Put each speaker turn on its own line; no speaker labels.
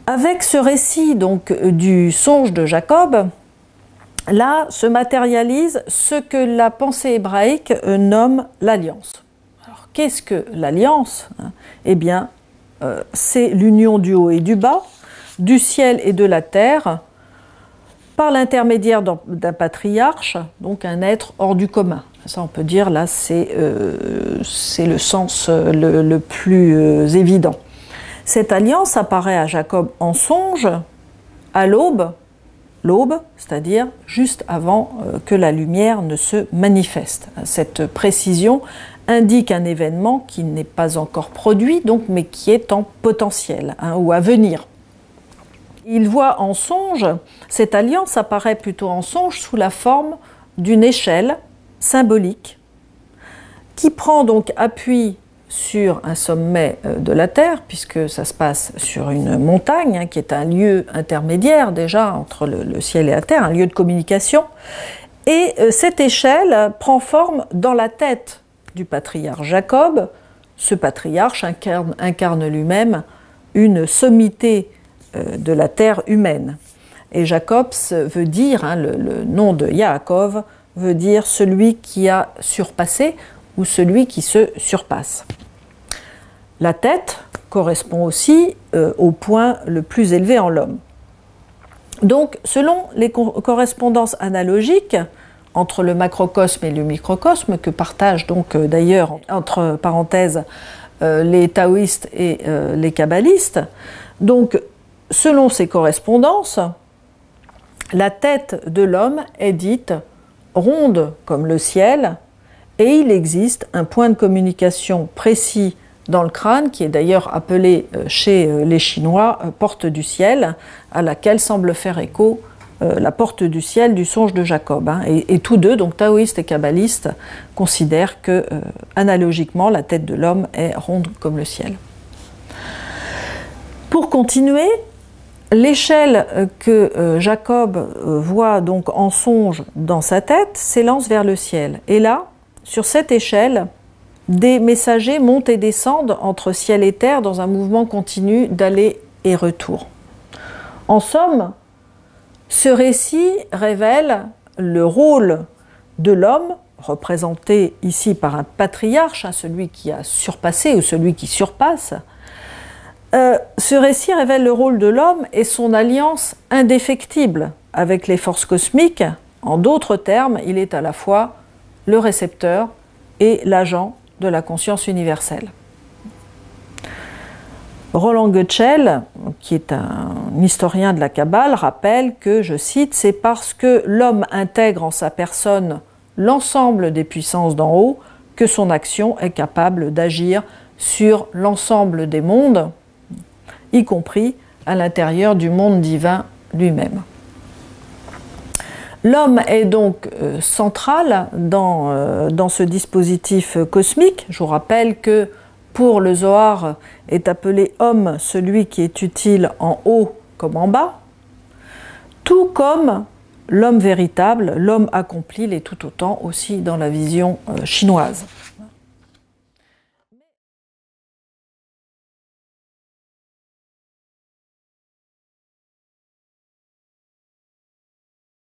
Avec ce récit donc du songe de Jacob, là se matérialise ce que la pensée hébraïque nomme l'alliance. Alors qu'est-ce que l'alliance? Eh bien, c'est l'union du haut et du bas, du ciel et de la terre, par l'intermédiaire d'un patriarche, donc un être hors du commun. Ça, on peut dire, là, c'est le sens le plus évident. Cette alliance apparaît à Jacob en songe, à l'aube, c'est-à-dire juste avant que la lumière ne se manifeste. Cette précision indique un événement qui n'est pas encore produit, donc, mais qui est en potentiel, ou à venir. Il voit en songe, cette alliance apparaît plutôt en songe sous la forme d'une échelle symbolique qui prend donc appui sur un sommet de la terre, puisque ça se passe sur une montagne, qui est un lieu intermédiaire déjà entre le ciel et la terre, un lieu de communication. Et cette échelle prend forme dans la tête du patriarche Jacob. Ce patriarche incarne lui-même une sommité de la terre humaine. Et Jacob veut dire, le nom de Yaakov veut dire celui qui a surpassé ou celui qui se surpasse. La tête correspond aussi au point le plus élevé en l'homme. Donc, selon les correspondances analogiques entre le macrocosme et le microcosme, que partagent donc d'ailleurs, entre parenthèses, les taoïstes et les kabbalistes, donc, selon ces correspondances, la tête de l'homme est dite ronde comme le ciel, et il existe un point de communication précis dans le crâne, qui est d'ailleurs appelé chez les Chinois porte du ciel, à laquelle semble faire écho la porte du ciel du songe de Jacob. Et tous deux, donc taoïstes et kabbalistes, considèrent que, analogiquement, la tête de l'homme est ronde comme le ciel. Pour continuer, l'échelle que Jacob voit donc en songe dans sa tête s'élance vers le ciel. Et là, sur cette échelle, des messagers montent et descendent entre ciel et terre dans un mouvement continu d'aller et retour. En somme, ce récit révèle le rôle de l'homme, représenté ici par un patriarche, celui qui a surpassé ou celui qui surpasse. Ce récit révèle le rôle de l'homme et son alliance indéfectible avec les forces cosmiques. En d'autres termes, il est à la fois le récepteur et l'agent de la conscience universelle. Roland Goetschel, qui est un historien de la Kabbale, rappelle que, je cite, « c'est parce que l'homme intègre en sa personne l'ensemble des puissances d'en haut que son action est capable d'agir sur l'ensemble des mondes, y compris à l'intérieur du monde divin lui-même. » L'homme est donc central dans ce dispositif cosmique. Je vous rappelle que pour le Zohar est appelé homme celui qui est utile en haut comme en bas, tout comme l'homme véritable, l'homme accompli, l'est tout autant aussi dans la vision chinoise.